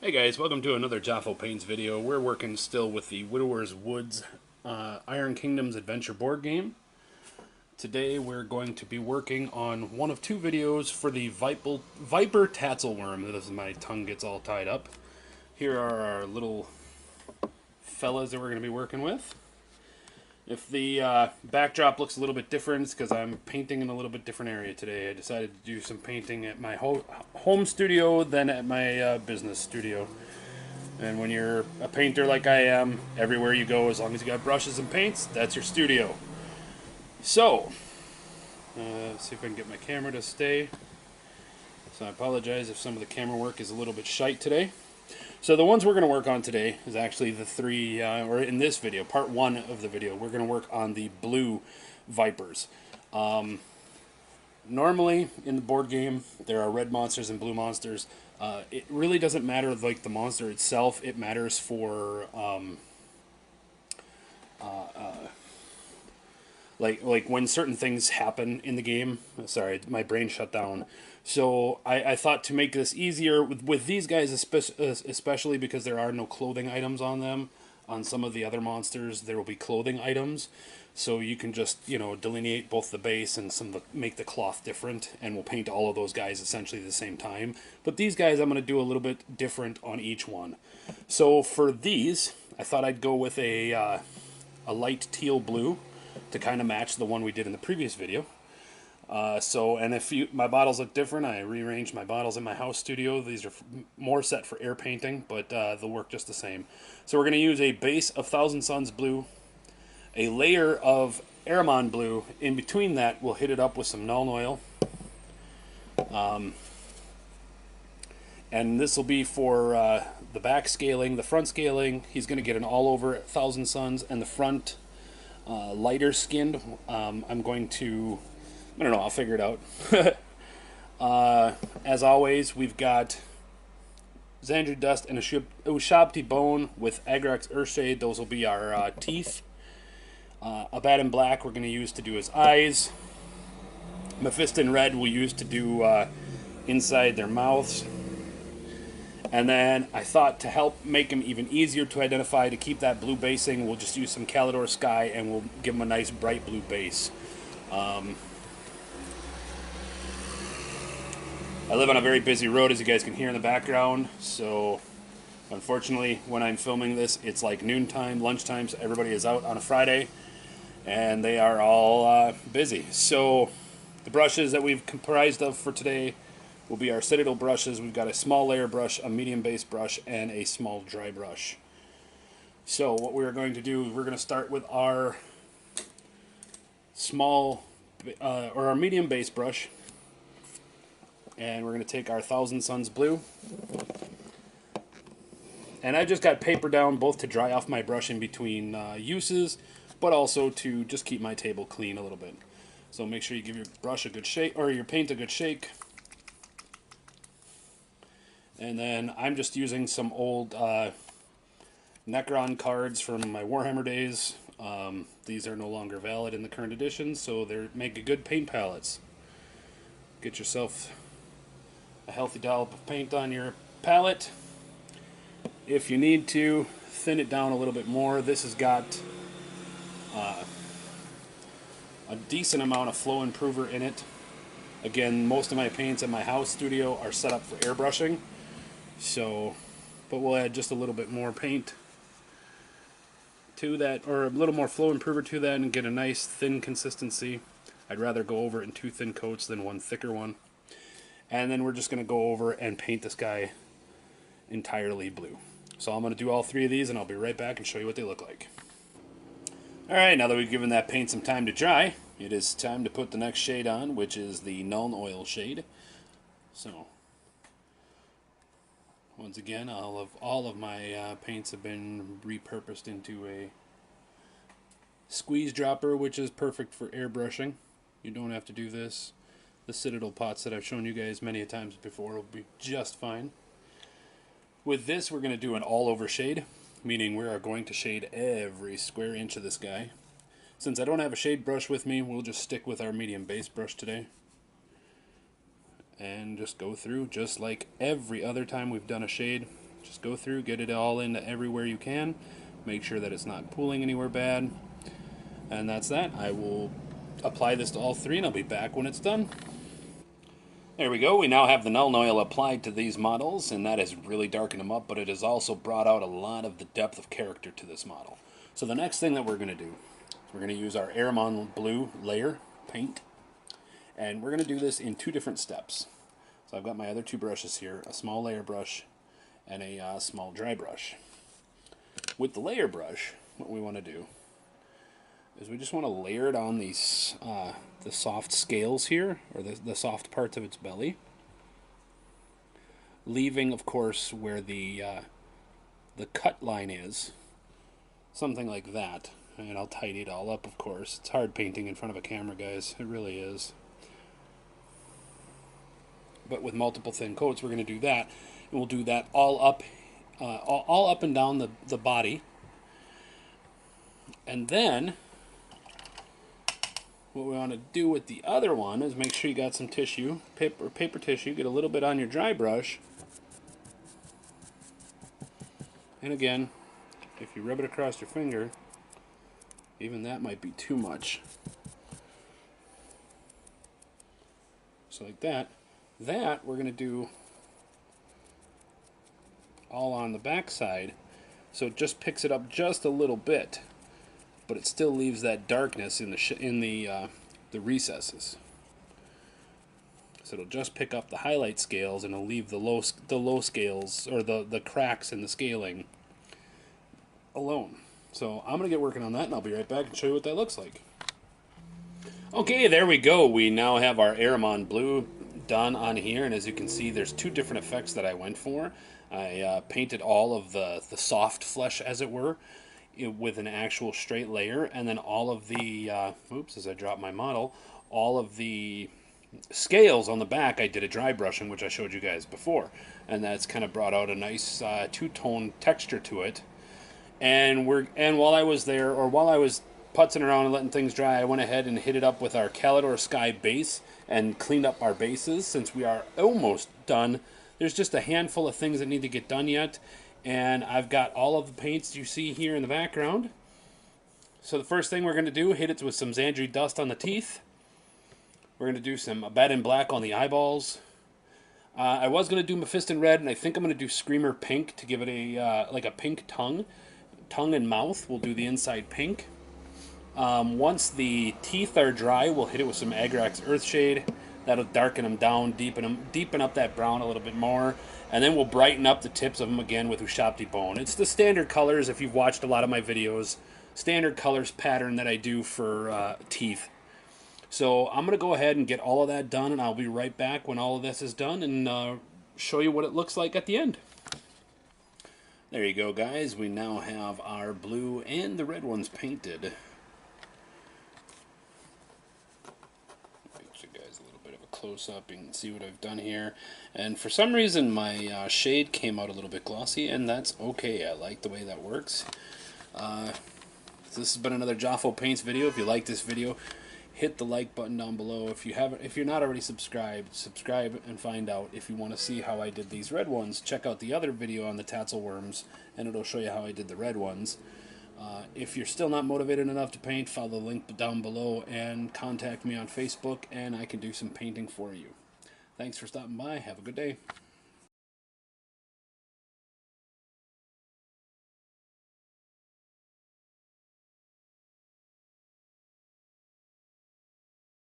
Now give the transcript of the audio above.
Hey guys, welcome to another Jafo Paints video. We're working still with the Widower's Woods Iron Kingdoms adventure board game. Today we're going to be working on one of two videos for the Viper Tatzylwurm. This is my tongue gets all tied up. Here are our little fellas that we're going to be working with. If the backdrop looks a little bit different, it's because I'm painting in a little bit different area today. I decided to do some painting at my home studio than at my business studio. And when you're a painter like I am, everywhere you go, as long as you got brushes and paints, that's your studio. So, let's see if I can get my camera to stay. So I apologize if some of the camera work is a little bit shite today. So the ones we're going to work on today is actually the three, or in this video, part one of the video, we're going to work on the Blue Vipers. Normally in the board game, there are red monsters and blue monsters. It really doesn't matter like the monster itself. It matters for like when certain things happen in the game. Sorry, my brain shut down. So I thought to make this easier with these guys, especially because there are no clothing items on them. On some of the other monsters, there will be clothing items. So you can just, delineate both the base and make the cloth different, and we'll paint all of those guys essentially at the same time. But these guys I'm going to do a little bit different on each one. So for these, I thought I'd go with a light teal blue to kind of match the one we did in the previous video. And if my bottles look different, I rearranged my bottles in my house studio. These are more set for air painting, but they'll work just the same. So we're going to use a base of Thousand Suns blue, a layer of Aramon blue. In between that, we'll hit it up with some Nuln Oil. And this will be for the back scaling. The front scaling, he's going to get an all-over Thousand Suns, and the front lighter skinned, I'm going to... I don't know, I'll figure it out. As always, we've got Xandri Dust and a Ushabti Bone with Agrax Earthshade. Those will be our teeth. Abaddon Black we're going to use to do his eyes. Mephiston Red we'll use to do inside their mouths. And then I thought to help make him even easier to identify, to keep that blue basing, we'll just use some Calidor Sky and we'll give him a nice bright blue base. I live on a very busy road, as you guys can hear in the background, so unfortunately when I'm filming this it's like noontime, lunchtime, so everybody is out on a Friday and they are all busy. So the brushes that we've comprised of for today will be our Citadel brushes. We've got a small layer brush, a medium base brush, and a small dry brush. So what we're going to do, we're going to start with our or our medium base brush. And we're going to take our Thousand Suns blue. And I just got paper down both to dry off my brush in between uses, but also to just keep my table clean a little bit. So make sure you give your brush a good shake, or your paint a good shake. And then I'm just using some old Necron cards from my Warhammer days. These are no longer valid in the current edition, so they make a good paint palettes. Get yourself a healthy dollop of paint on your palette. If you need to thin it down a little bit more, this has got a decent amount of flow improver in it. Again, most of my paints in my house studio are set up for airbrushing, so but we'll add just a little bit more paint to that, or a little more flow improver to that, and get a nice thin consistency. I'd rather go over it in two thin coats than one thicker one. And then we're just going to go over and paint this guy entirely blue. So I'm going to do all three of these, and I'll be right back and show you what they look like. Alright, now that we've given that paint some time to dry, it is time to put the next shade on, which is the Nuln Oil shade. So, once again, all of my paints have been repurposed into a squeeze dropper, which is perfect for airbrushing. You don't have to do this. The Citadel pots that I've shown you guys many a times before will be just fine. With this, we're going to do an all-over shade, meaning we are going to shade every square inch of this guy. Since I don't have a shade brush with me, we'll just stick with our medium base brush today. And just go through, just like every other time we've done a shade. Just go through, get it all into everywhere you can. Make sure that it's not pooling anywhere bad. And that's that. I will apply this to all three, and I'll be back when it's done. There we go. We now have the Nuln Oil applied to these models, and that has really darkened them up, but it has also brought out a lot of the depth of character to this model. So the next thing that we're going to do is we're going to use our Aramon Blue layer paint, and we're going to do this in 2 different steps. So I've got my other 2 brushes here, a small layer brush and a small dry brush. With the layer brush, what we want to do is we just want to layer it on these the soft scales here, or the soft parts of its belly, leaving, of course, where the cut line is, something like that. And I'll tidy it all up, of course. It's hard painting in front of a camera, guys. It really is. But with multiple thin coats, we're going to do that, and we'll do that all up and down the body, and then what we want to do with the other one is make sure you got some tissue, paper tissue, get a little bit on your dry brush, and again, if you rub it across your finger, even that might be too much. So like that. That we're going to do all on the back side, so it just picks it up just a little bit, but it still leaves that darkness in the recesses. So it'll just pick up the highlight scales, and it'll leave the low scales, or the cracks in the scaling, alone. So I'm gonna get working on that, and I'll be right back and show you what that looks like. Okay, there we go. We now have our Aramon Blue done on here, and as you can see, there's 2 different effects that I went for. I painted all of the soft flesh, as it were, with an actual straight layer, and then all of the oops, as I dropped my model, all of the scales on the back I did a dry brushing, which I showed you guys before, and that's kind of brought out a nice two-tone texture to it. And while I was there, or while I was putzing around and letting things dry, I went ahead and hit it up with our Calidor Sky base and cleaned up our bases, since we are almost done. There's just a handful of things that need to get done yet, and I've got all of the paints you see here in the background. So the first thing we're going to do, hit it with some Xandri dust on the teeth. We're going to do some Abaddon black on the eyeballs. I was going to do Mephiston red, and I think I'm going to do Screamer pink to give it a like a pink tongue and mouth. We'll do the inside pink. Once the teeth are dry, we'll hit it with some Agrax Earthshade. That'll darken them down, deepen up that brown a little bit more, and then we'll brighten up the tips of them again with Ushabti Bone. It's the standard colors, if you've watched a lot of my videos, standard colors pattern that I do for teeth. So I'm going to go ahead and get all of that done, and I'll be right back when all of this is done and show you what it looks like at the end. There you go, guys. We now have our blue and the red ones painted. Close up, you can see what I've done here, and for some reason my shade came out a little bit glossy, and that's okay. I like the way that works. This has been another Jafo Paints video. If you like this video, hit the like button down below. If you're not already subscribed, subscribe and find out. If you want to see how I did these red ones, check out the other video on the Tatzylwurms, and it'll show you how I did the red ones. If you're still not motivated enough to paint, follow the link down below and contact me on Facebook, and I can do some painting for you. Thanks for stopping by. Have a good day.